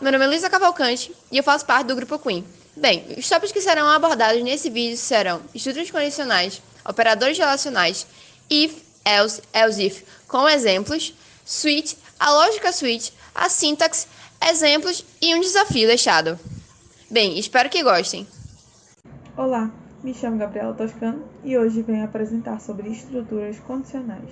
meu nome é Luísa Cavalcante e eu faço parte do Grupo Queen. Bem, os tópicos que serão abordados nesse vídeo serão estruturas condicionais, operadores relacionais, if, else if, com exemplos, switch, a lógica switch, a sintaxe, exemplos e um desafio deixado. Bem, espero que gostem. Olá, me chamo Gabriela Toscano e hoje venho apresentar sobre estruturas condicionais.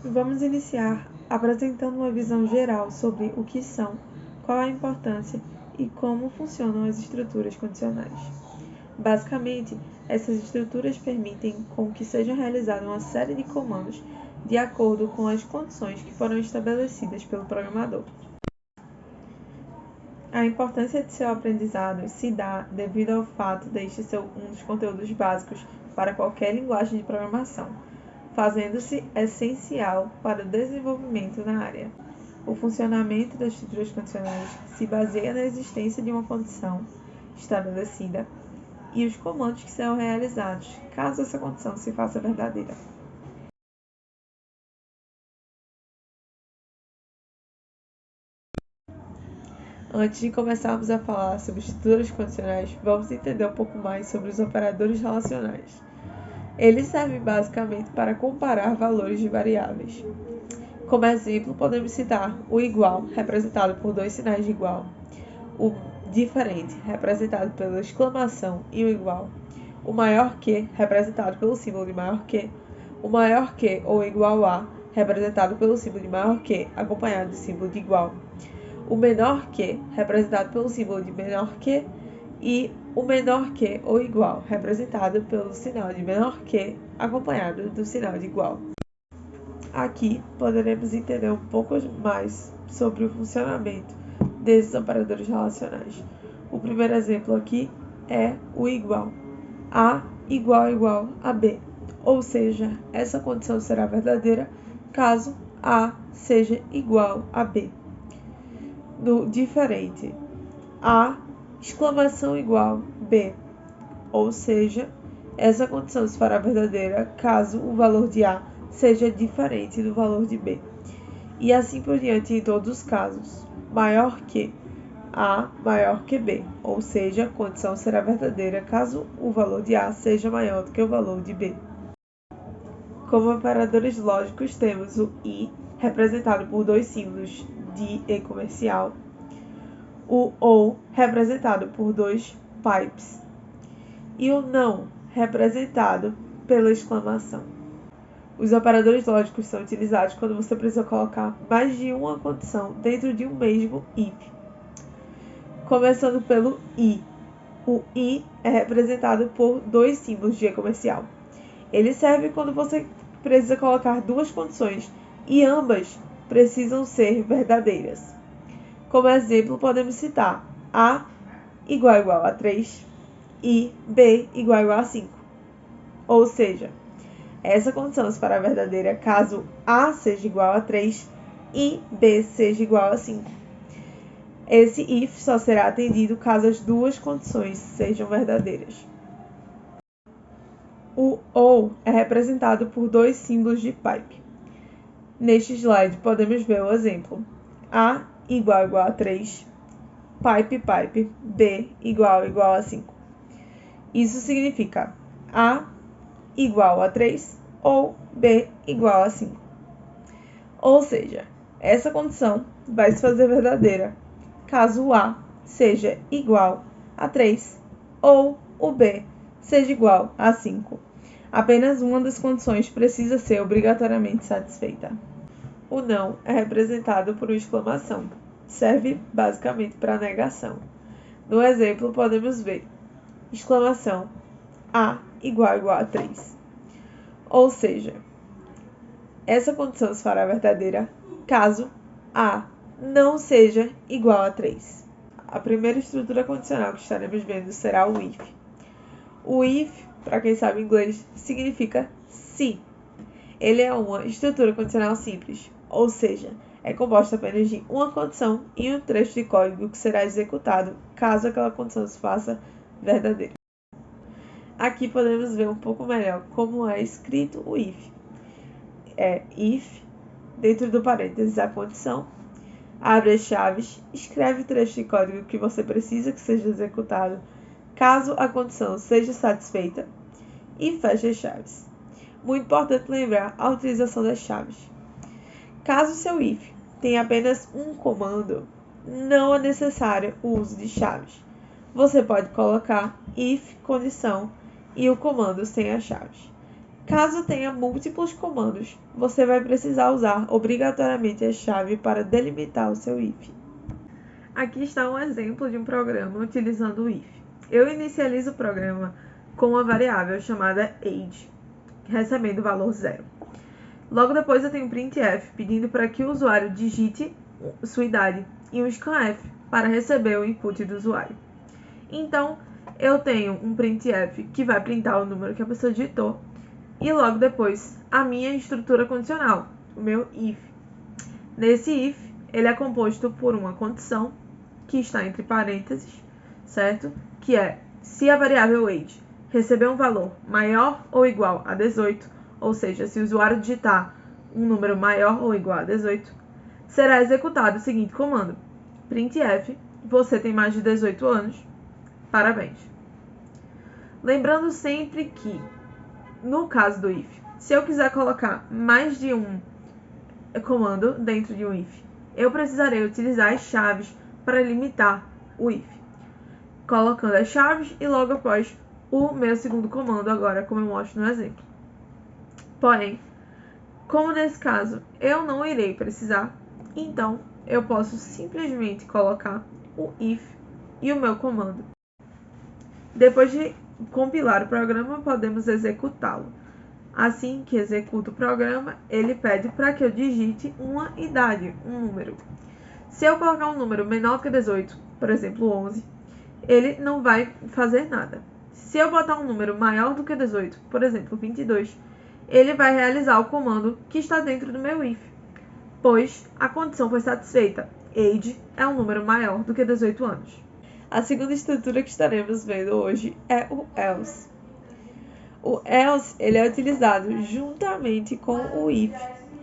Vamos iniciar apresentando uma visão geral sobre o que são, qual a importância e como funcionam as estruturas condicionais. Basicamente, essas estruturas permitem com que seja realizada uma série de comandos de acordo com as condições que foram estabelecidas pelo programador. A importância de seu aprendizado se dá devido ao fato de este ser um dos conteúdos básicos para qualquer linguagem de programação, fazendo-se essencial para o desenvolvimento na área. O funcionamento das estruturas condicionais se baseia na existência de uma condição estabelecida e os comandos que serão realizados, caso essa condição se faça verdadeira. Antes de começarmos a falar sobre estruturas condicionais, vamos entender um pouco mais sobre os operadores relacionais. Eles servem basicamente para comparar valores de variáveis. Como exemplo, podemos citar o igual, representado por dois sinais de igual, o diferente, representado pela exclamação e o igual, o maior que, representado pelo símbolo de maior que, o maior que ou igual a, representado pelo símbolo de maior que, acompanhado do símbolo de igual, o menor que, representado pelo símbolo de menor que, e o menor que ou igual, representado pelo sinal de menor que, acompanhado do sinal de igual. Aqui poderemos entender um pouco mais sobre o funcionamento desses operadores relacionais. O primeiro exemplo aqui é o igual. A igual a B, ou seja, essa condição será verdadeira caso A seja igual a B. Do diferente, A exclamação igual B, ou seja, essa condição se fará verdadeira caso o valor de A seja diferente do valor de B. E assim por diante em todos os casos. Maior que A maior que B, ou seja, a condição será verdadeira caso o valor de A seja maior do que o valor de B. Como operadores lógicos temos o I, representado por dois símbolos de E comercial, o OU, representado por dois pipes, e o não, representado pela exclamação. Os operadores lógicos são utilizados quando você precisa colocar mais de uma condição dentro de um mesmo if. Começando pelo I. O I é representado por dois símbolos de E comercial. Ele serve quando você precisa colocar duas condições e ambas precisam ser verdadeiras. Como exemplo, podemos citar A igual a 3 e B igual a 5. Ou seja, essa condição se fará verdadeira caso A seja igual a 3 e B seja igual a 5. Esse if só será atendido caso as duas condições sejam verdadeiras. O OU é representado por dois símbolos de pipe. Neste slide podemos ver o exemplo. A igual a 3, pipe, B igual a 5. Isso significa A igual a 3 ou B igual a 5. Ou seja, essa condição vai se fazer verdadeira caso o A seja igual a 3 ou o B seja igual a 5. Apenas uma das condições precisa ser obrigatoriamente satisfeita. O não é representado por uma exclamação. Serve basicamente para negação. No exemplo, podemos ver exclamação A igual a 3. Ou seja, essa condição se fará verdadeira caso A não seja igual a 3. A primeira estrutura condicional que estaremos vendo será o if. O if, para quem sabe inglês, significa se. Ele é uma estrutura condicional simples, ou seja, é composta apenas de uma condição e um trecho de código que será executado caso aquela condição se faça verdadeira. Aqui podemos ver um pouco melhor como é escrito o if. É if, dentro do parênteses a condição, abre as chaves, escreve o trecho de código que você precisa que seja executado, caso a condição seja satisfeita, e fecha as chaves. Muito importante lembrar a utilização das chaves. Caso seu if tenha apenas um comando, não é necessário o uso de chaves. Você pode colocar if condição e o comando sem as chaves. Caso tenha múltiplos comandos, você vai precisar usar obrigatoriamente a chave para delimitar o seu if. Aqui está um exemplo de um programa utilizando o if. Eu inicializo o programa com uma variável chamada age, recebendo o valor 0. Logo depois eu tenho um printf pedindo para que o usuário digite sua idade e um scanf para receber o input do usuário. Então, eu tenho um printf que vai printar o número que a pessoa digitou e logo depois a minha estrutura condicional, o meu if. Nesse if, ele é composto por uma condição que está entre parênteses, certo? Que é, se a variável age receber um valor maior ou igual a 18, ou seja, se o usuário digitar um número maior ou igual a 18, será executado o seguinte comando: printf, você tem mais de 18 anos, parabéns. Lembrando sempre que, no caso do if, se eu quiser colocar mais de um comando dentro de um if, eu precisarei utilizar as chaves para limitar o if, colocando as chaves e logo após o meu segundo comando, agora como eu mostro no exemplo. Porém, como nesse caso eu não irei precisar, então eu posso simplesmente colocar o if e o meu comando. Depois de compilar o programa, podemos executá-lo. Assim que executo o programa, ele pede para que eu digite uma idade, um número. Se eu colocar um número menor que 18, por exemplo 11, ele não vai fazer nada. Se eu botar um número maior do que 18, por exemplo 22, ele vai realizar o comando que está dentro do meu if, pois a condição foi satisfeita. Age é um número maior do que 18 anos. A segunda estrutura que estaremos vendo hoje é o else. O else ele é utilizado juntamente com o if,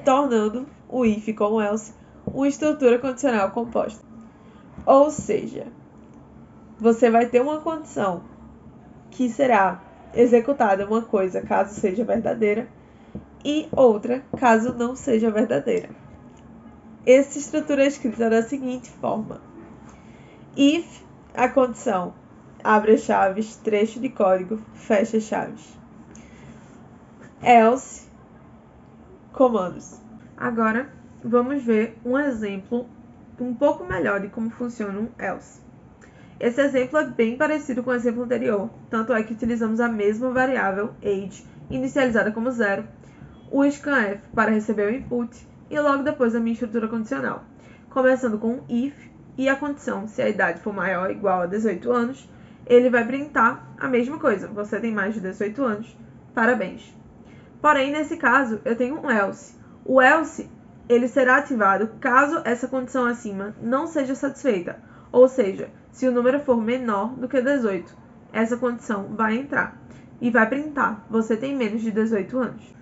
tornando o if com o else uma estrutura condicional composta. Ou seja, você vai ter uma condição que será executada uma coisa caso seja verdadeira e outra caso não seja verdadeira. Essa estrutura é escrita da seguinte forma: if a condição, abre as chaves, trecho de código, fecha as chaves. Else, comandos. Agora, vamos ver um exemplo um pouco melhor de como funciona um else. Esse exemplo é bem parecido com o exemplo anterior, tanto é que utilizamos a mesma variável age, inicializada como 0, o scanf para receber o input e logo depois a minha estrutura condicional, começando com um if e a condição, se a idade for maior ou igual a 18 anos, ele vai printar a mesma coisa: você tem mais de 18 anos, parabéns. Porém, nesse caso, eu tenho um else. O else ele será ativado caso essa condição acima não seja satisfeita, ou seja, se o número for menor do que 18, essa condição vai entrar e vai printar: você tem menos de 18 anos.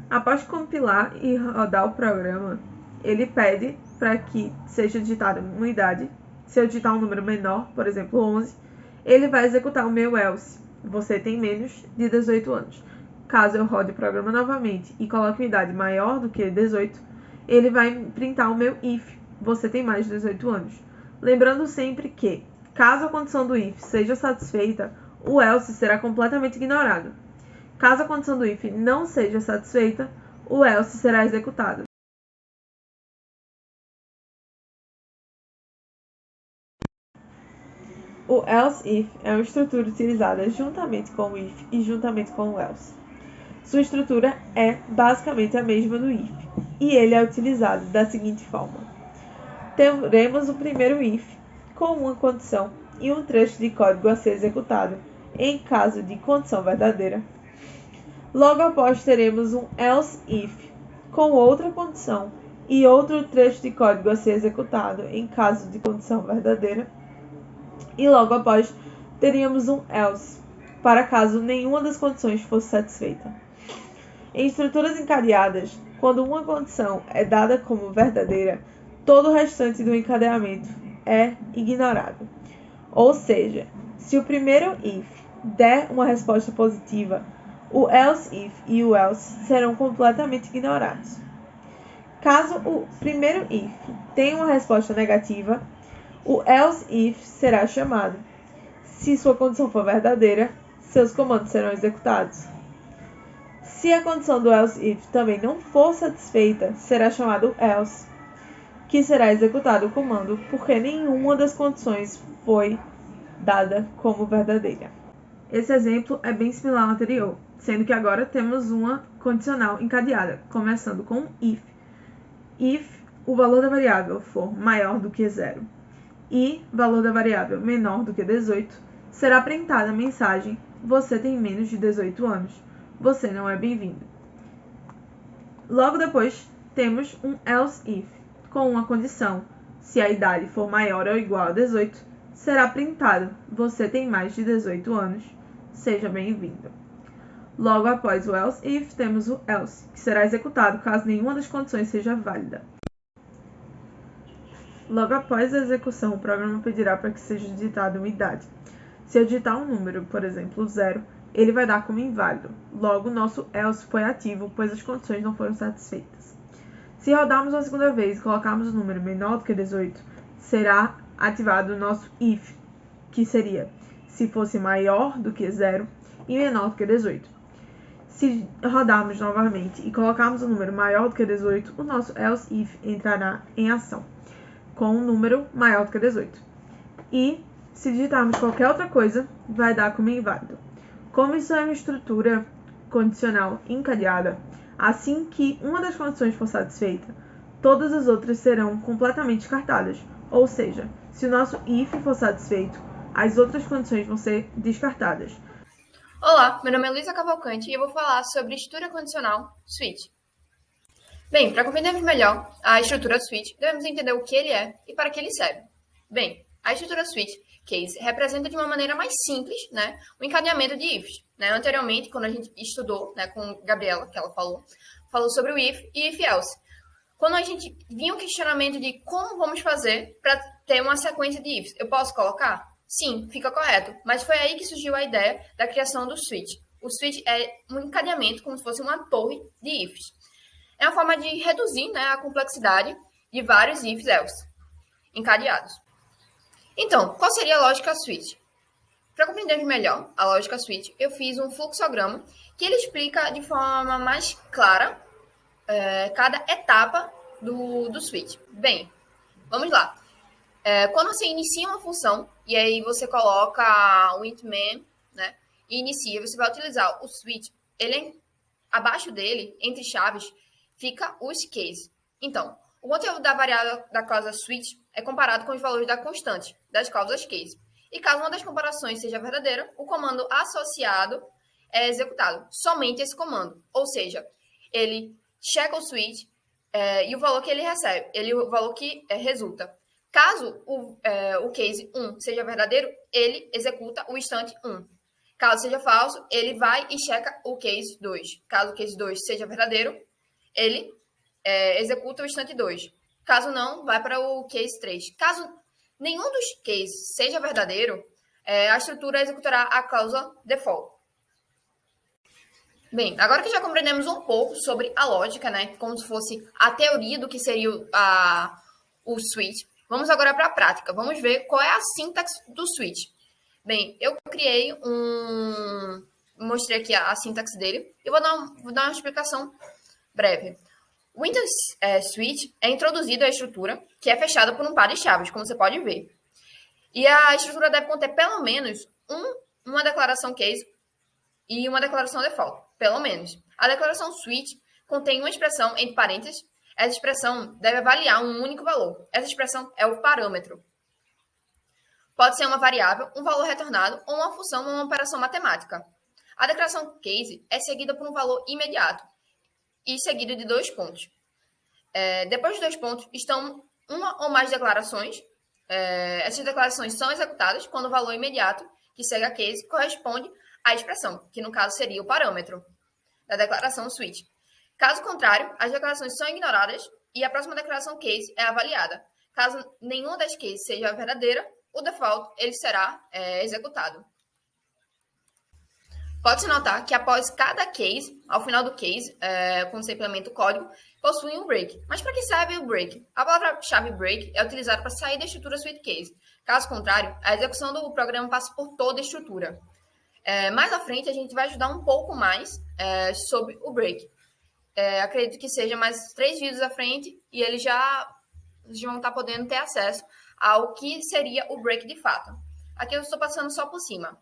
Após compilar e rodar o programa, ele pede para que seja digitada uma idade. Se eu digitar um número menor, por exemplo 11, ele vai executar o meu else: você tem menos de 18 anos. Caso eu rode o programa novamente e coloque uma idade maior do que 18, ele vai printar o meu if: você tem mais de 18 anos. Lembrando sempre que, caso a condição do if seja satisfeita, o else será completamente ignorado. Caso a condição do if não seja satisfeita, o else será executado. O else if é uma estrutura utilizada juntamente com o if e juntamente com o else. Sua estrutura é basicamente a mesma do if, e ele é utilizado da seguinte forma: teremos o primeiro if com uma condição e um trecho de código a ser executado em caso de condição verdadeira. Logo após teremos um else if com outra condição e outro trecho de código a ser executado em caso de condição verdadeira. E logo após teríamos um else para caso nenhuma das condições fosse satisfeita. Em estruturas encadeadas, quando uma condição é dada como verdadeira, todo o restante do encadeamento é ignorado. Ou seja, se o primeiro if der uma resposta positiva, o else if e o else serão completamente ignorados. Caso o primeiro if tenha uma resposta negativa, o else if será chamado. Se sua condição for verdadeira, seus comandos serão executados. Se a condição do else if também não for satisfeita, será chamado else, que será executado o comando porque nenhuma das condições foi dada como verdadeira. Esse exemplo é bem similar ao anterior, sendo que agora temos uma condicional encadeada, começando com if. If o valor da variável for maior do que 0 e valor da variável menor do que 18, será printada a mensagem: você tem menos de 18 anos, você não é bem-vindo. Logo depois, temos um else if, com uma condição: se a idade for maior ou igual a 18, será printado: você tem mais de 18 anos, seja bem-vindo. Logo após o else if, temos o else, que será executado caso nenhuma das condições seja válida. Logo após a execução, o programa pedirá para que seja digitada uma idade. Se eu digitar um número, por exemplo, 0, ele vai dar como inválido. Logo, nosso else foi ativo, pois as condições não foram satisfeitas. Se rodarmos uma segunda vez e colocarmos o número menor do que 18, será ativado o nosso if, que seria se fosse maior do que 0 e menor do que 18. Se rodarmos novamente e colocarmos o número maior do que 18, o nosso else if entrará em ação, com um número maior do que 18. E, se digitarmos qualquer outra coisa, vai dar como inválido. Como isso é uma estrutura condicional encadeada, assim que uma das condições for satisfeita, todas as outras serão completamente descartadas. Ou seja, se o nosso if for satisfeito, as outras condições vão ser descartadas. Olá, meu nome é Luísa Cavalcante e eu vou falar sobre estrutura condicional switch. Bem, para compreendermos melhor a estrutura switch, devemos entender o que ele é e para que ele serve. Bem, a estrutura switch case representa de uma maneira mais simples, o encadeamento de ifs. Anteriormente, quando a gente estudou com Gabriela, que ela falou sobre o if e if else. Quando a gente vinha o questionamento de como vamos fazer para ter uma sequência de ifs, eu posso colocar? Sim, fica correto, mas foi aí que surgiu a ideia da criação do switch. O switch é um encadeamento como se fosse uma torre de ifs. É uma forma de reduzir a complexidade de vários ifs else encadeados. Então, qual seria a lógica switch? Para compreender melhor a lógica switch, eu fiz um fluxograma que ele explica de forma mais clara cada etapa do switch. Bem, vamos lá. Quando você inicia uma função, e aí você coloca o int main, e inicia, você vai utilizar o switch, abaixo dele, entre chaves, fica os case. Então, o conteúdo da variável da cláusula switch é comparado com os valores da constante das cláusulas case. E caso uma das comparações seja verdadeira, o comando associado é executado. Somente esse comando. Ou seja, ele checa o switch e o valor que ele recebe, o valor que resulta. Caso o case 1 seja verdadeiro, ele executa o instante 1. Caso seja falso, ele vai e checa o case 2. Caso o case 2 seja verdadeiro, ele executa o instante 2. Caso não, vai para o case 3. Caso nenhum dos cases seja verdadeiro, a estrutura executará a cláusula default. Bem, agora que já compreendemos um pouco sobre a lógica, como se fosse a teoria do que seria o switch, vamos agora para a prática. Vamos ver qual é a sintaxe do switch. Bem, eu criei mostrei aqui a sintaxe dele. Eu vou dar uma explicação breve. O Windows Switch é introduzido à estrutura, que é fechada por um par de chaves, como você pode ver. E a estrutura deve conter pelo menos uma declaração case e uma declaração default, pelo menos. A declaração switch contém uma expressão entre parênteses. Essa expressão deve avaliar um único valor. Essa expressão é o parâmetro. Pode ser uma variável, um valor retornado, ou uma função ou uma operação matemática. A declaração case é seguida por um valor imediato e seguido de 2 pontos. Depois dos 2 pontos estão uma ou mais declarações. Essas declarações são executadas quando o valor imediato que segue a case corresponde à expressão, que no caso seria o parâmetro da declaração switch. Caso contrário, as declarações são ignoradas e a próxima declaração case é avaliada. Caso nenhuma das cases seja verdadeira, o default ele será executado. Pode-se notar que após cada case, ao final do case, quando você implementa o código, possui um break. Mas para que serve o break? A palavra-chave break é utilizada para sair da estrutura suite case. Caso contrário, a execução do programa passa por toda a estrutura. Mais à frente, a gente vai ajudar um pouco mais sobre o break. Acredito que seja mais 3 vídeos à frente e eles já vão estar podendo ter acesso ao que seria o break de fato. Aqui eu estou passando só por cima.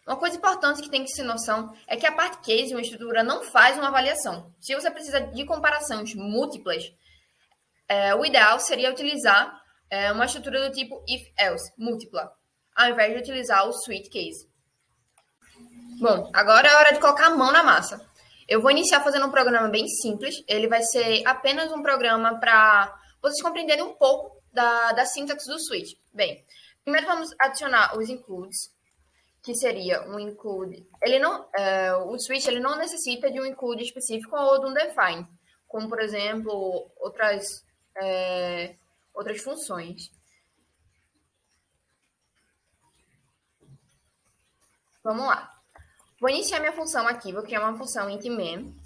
Uma coisa importante que tem que ser noção é que a parte case, uma estrutura, não faz uma avaliação. Se você precisa de comparações múltiplas, o ideal seria utilizar uma estrutura do tipo if-else, múltipla, ao invés de utilizar o suite case. Bom, agora é hora de colocar a mão na massa. Eu vou iniciar fazendo um programa bem simples. Ele vai ser apenas um programa para vocês compreenderem um pouco da sintaxe do switch. Bem, primeiro vamos adicionar os includes, que seria um include. O switch ele não necessita de um include específico ou de um define, como por exemplo outras funções. Vamos lá. Vou iniciar minha função aqui. Vou criar uma função int main.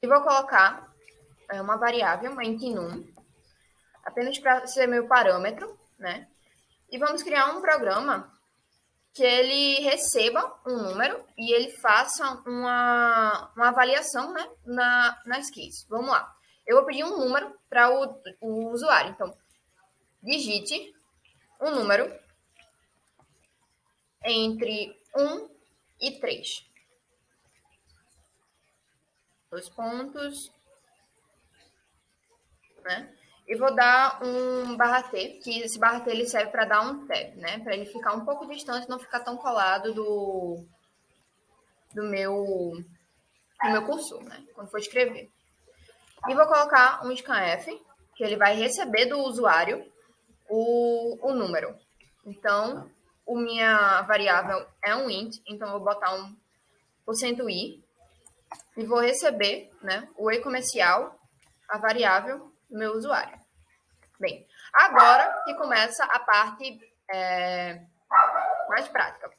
E vou colocar uma variável, uma int num, apenas para ser meu parâmetro, né? E vamos criar um programa que ele receba um número e ele faça uma avaliação, né, nas keys. Vamos lá. Eu vou pedir um número para o usuário. Então, digite um número entre 1 e 3. 2 pontos, né? E vou dar um /t, que esse /t ele serve para dar um tab, né? Para ele ficar um pouco distante, não ficar tão colado do meu cursor, né? Quando for escrever. E vou colocar um scanf, que ele vai receber do usuário o número. Então, minha variável é um int, então eu vou botar um %i e vou receber, né, o e-comercial, a variável do meu usuário. Bem, agora que começa a parte mais prática,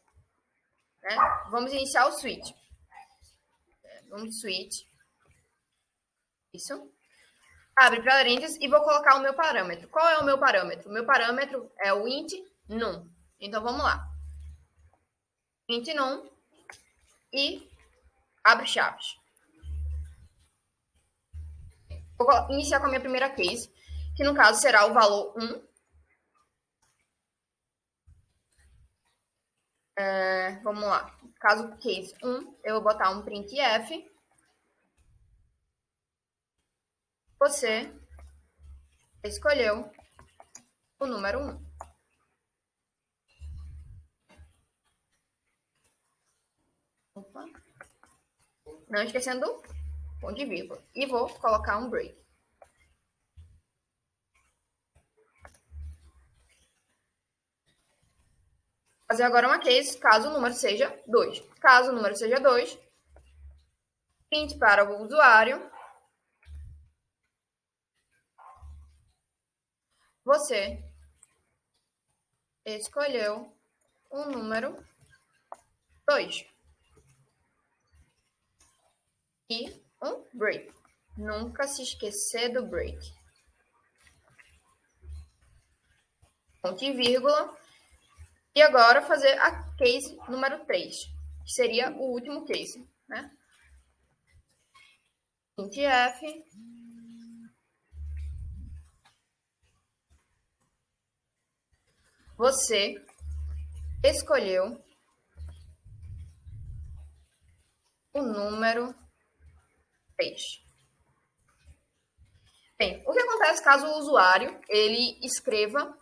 né? Vamos iniciar o switch. Vamos switch. Isso. Abre parênteses e vou colocar o meu parâmetro. Qual é o meu parâmetro? O meu parâmetro é o int num. Então, vamos lá. Int num e abre chaves. Vou iniciar com a minha primeira case, que no caso será o valor 1. Vamos lá. Caso case 1, eu vou botar um printf. Você escolheu o número 1. Opa. Não esquecendo do ponto de vírgula. E vou colocar um break. Fazer agora uma case, caso o número seja 2. Caso o número seja 2, print para o usuário. Você escolheu o número 2. E um break. Nunca se esquecer do break. Ponto e vírgula. E agora fazer a case número 3, que seria o último case, né? printf. Você escolheu o número 3. Bem, o que acontece caso o usuário ele escreva...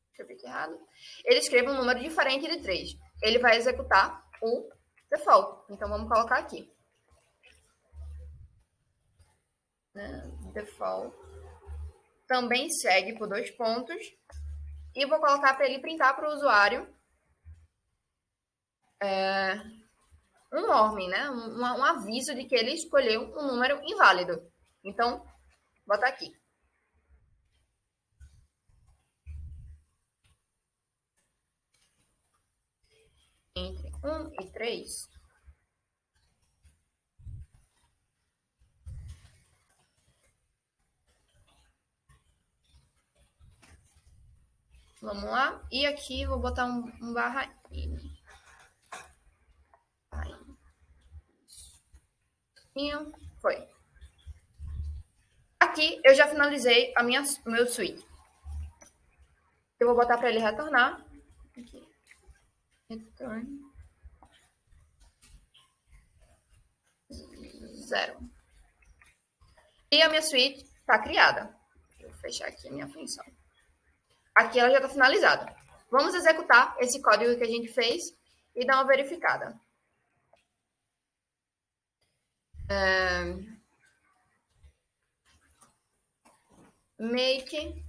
Deixa eu ver aqui errado. Ele escreva um número diferente de 3. Ele vai executar o default. Então, vamos colocar aqui. Default. Também segue por 2 pontos. E vou colocar para ele printar para o usuário um warning, né? Um aviso de que ele escolheu um número inválido. Então, vou botar aqui. Entre 1 e 3. Vamos lá. E aqui vou botar um barra N. Aí. Foi. Aqui eu já finalizei o meu switch. Eu vou botar para ele retornar. Aqui. Return. 0. E a minha suíte está criada. Vou fechar aqui a minha função. Aqui ela já está finalizada. Vamos executar esse código que a gente fez e dar uma verificada. Make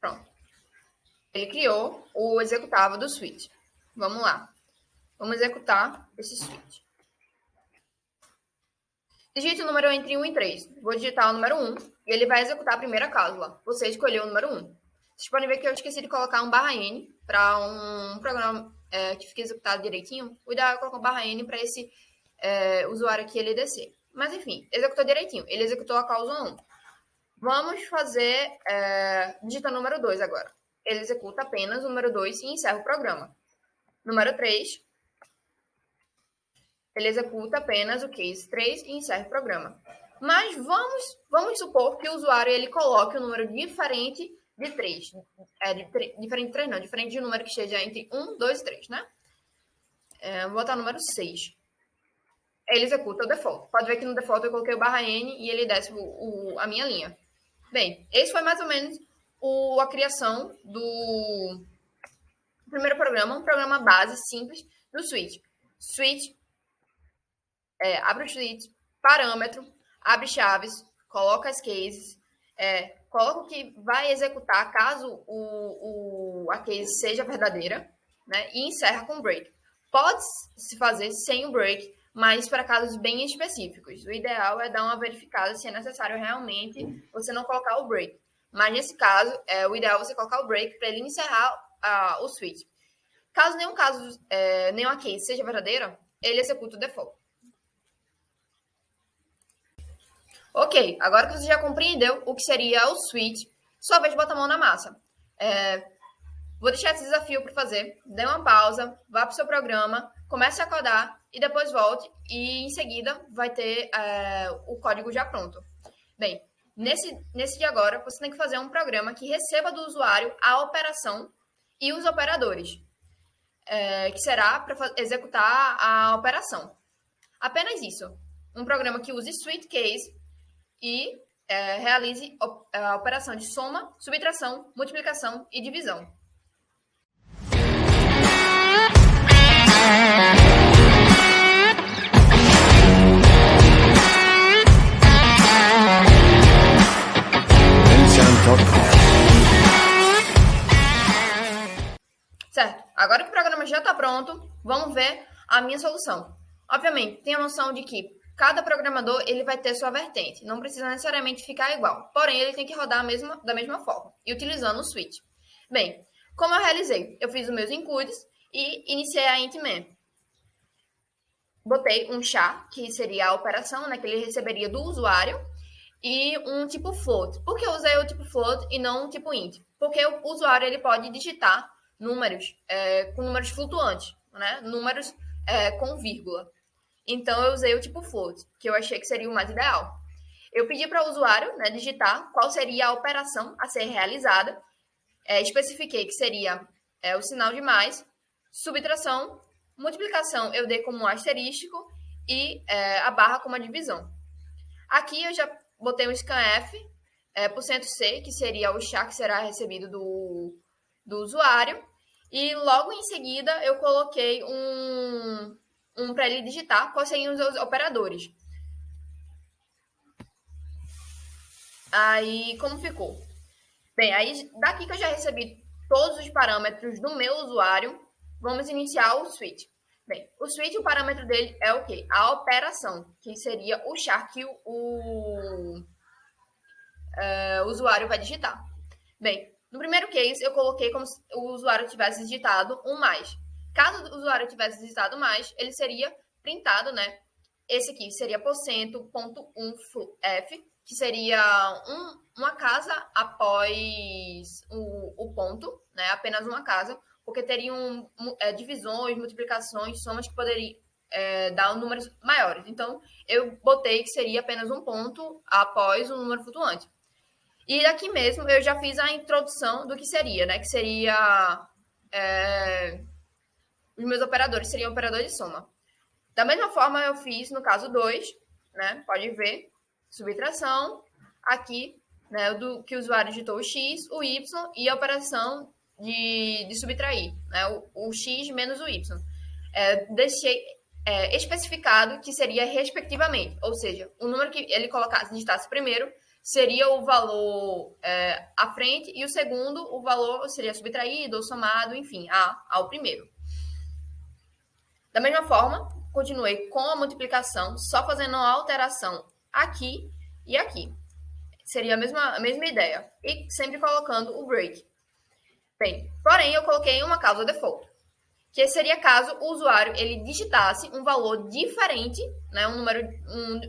pronto. Ele criou o executável do switch. Vamos lá. Vamos executar esse switch. Digite o número entre 1 e 3. Vou digitar o número 1 e ele vai executar a primeira cláusula. Você escolheu o número 1. Vocês podem ver que eu esqueci de colocar um barra N para um programa que fique executado direitinho. O ideal é colocar um barra N para esse usuário aqui ele descer. Mas enfim, executou direitinho. Ele executou a cláusula 1. Vamos fazer digitando o número 2 agora. Ele executa apenas o número 2 e encerra o programa. Número 3. Ele executa apenas o case 3 e encerra o programa. Mas vamos supor que o usuário ele coloque um número diferente de 3. Diferente de 3 não, diferente de um número que esteja entre 1, 2 e 3, né? Vou botar o número 6. Ele executa o default. Pode ver que no default eu coloquei o barra N e ele desce a minha linha. Bem, esse foi mais ou menos a criação do primeiro programa, um programa base simples do switch. Switch, abre o switch, parâmetro, abre chaves, coloca as cases, coloca o que vai executar caso a case seja verdadeira, né, e encerra com break. Pode se fazer sem o break, mas para casos bem específicos. O ideal é dar uma verificada se é necessário realmente você não colocar o break. Mas nesse caso, o ideal é você colocar o break para ele encerrar o switch. Caso nenhuma case seja verdadeira, ele executa o default. Ok, agora que você já compreendeu o que seria o switch, sua vez de botar a mão na massa. Vou deixar esse desafio para fazer. Dê uma pausa, vá para o seu programa, comece a codar e depois volte e em seguida vai ter o código já pronto. Bem, nesse de agora, você tem que fazer um programa que receba do usuário a operação e os operadores, que será para executar a operação. Apenas isso. Um programa que use switch case e realize a operação de soma, subtração, multiplicação e divisão. Certo, agora que o programa já está pronto, vamos ver a minha solução. Obviamente, tenha noção de que cada programador ele vai ter sua vertente, não precisa necessariamente ficar igual, porém ele tem que rodar da mesma forma e utilizando o switch. Bem, como eu realizei? Eu fiz os meus encodes e iniciei a int main. Botei um char, que seria a operação, né, que ele receberia do usuário, e um tipo float. Por que eu usei o tipo float e não o tipo int? Porque o usuário ele pode digitar números com números flutuantes, né? Números com vírgula. Então, eu usei o tipo float, que eu achei que seria o mais ideal. Eu pedi para o usuário, né, digitar qual seria a operação a ser realizada. Especifiquei que seria o sinal de mais, subtração, multiplicação eu dei como um asterístico e a barra como a divisão. Aqui eu já botei um scanf, %C, que seria o char que será recebido do usuário. E logo em seguida eu coloquei para ele digitar quais seriam os operadores. Aí, como ficou? Bem, aí daqui que eu já recebi todos os parâmetros do meu usuário, vamos iniciar o switch. Bem, o switch, o parâmetro dele é o quê? A operação, que seria o char que o usuário vai digitar. Bem, no primeiro case, eu coloquei como se o usuário tivesse digitado um mais. Caso o usuário tivesse digitado mais, ele seria printado, né? Esse aqui seria %.1f, que seria uma casa após o ponto, né? Apenas uma casa, porque teriam divisões, multiplicações, somas que poderiam dar números maiores. Então, eu botei que seria apenas um ponto após um número flutuante. E aqui mesmo eu já fiz a introdução do que seria, né? Que seria os meus operadores seriam operador de soma. Da mesma forma eu fiz no caso 2, né? Pode ver, subtração, aqui, né? Do que o usuário digitou o x, o y e a operação de subtrair, né? O x menos o y. Deixei especificado que seria respectivamente, ou seja, o número que ele digitasse primeiro seria o valor à frente e o segundo, o valor seria subtraído ou somado, enfim, ao primeiro. Da mesma forma, continuei com a multiplicação, só fazendo uma alteração aqui e aqui. Seria a mesma ideia. E sempre colocando o break. Bem, porém, eu coloquei uma causa default, que seria caso o usuário ele digitasse um valor diferente, né, um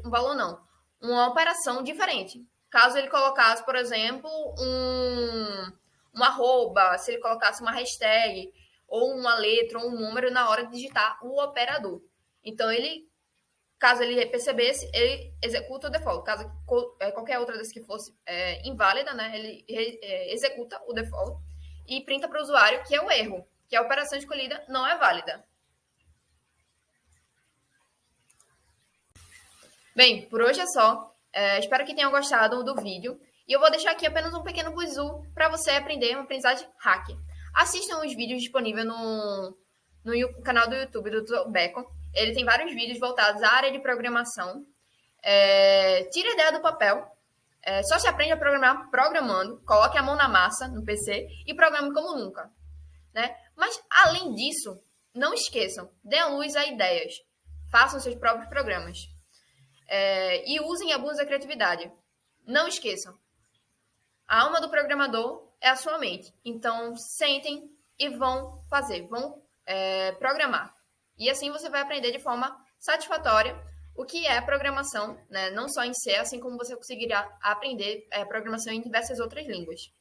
valor não, uma operação diferente. Caso ele colocasse, por exemplo, um arroba, se ele colocasse uma hashtag, ou uma letra, ou um número na hora de digitar o operador. Então, caso ele percebesse, ele executa o default. Caso qualquer outra das que fosse inválida, né, ele executa o default e printa para o usuário que é o erro, que a operação escolhida não é válida. Bem, por hoje é só. Espero que tenham gostado do vídeo. E eu vou deixar aqui apenas um pequeno bizu para você aprender uma aprendizagem hack. Assistam os vídeos disponíveis no canal do YouTube do Dr. Bacon. Ele tem vários vídeos voltados à área de programação. Tire a ideia do papel. Só se aprende a programar programando. Coloque a mão na massa no PC e programe como nunca. Né? Mas, além disso, não esqueçam, deem luz a ideias. Façam seus próprios programas. E usem e abusem da criatividade. Não esqueçam, a alma do programador é a sua mente. Então, sentem e vão programar. E assim você vai aprender de forma satisfatória o que é programação, né? Não só em C, assim como você conseguirá aprender programação em diversas outras línguas.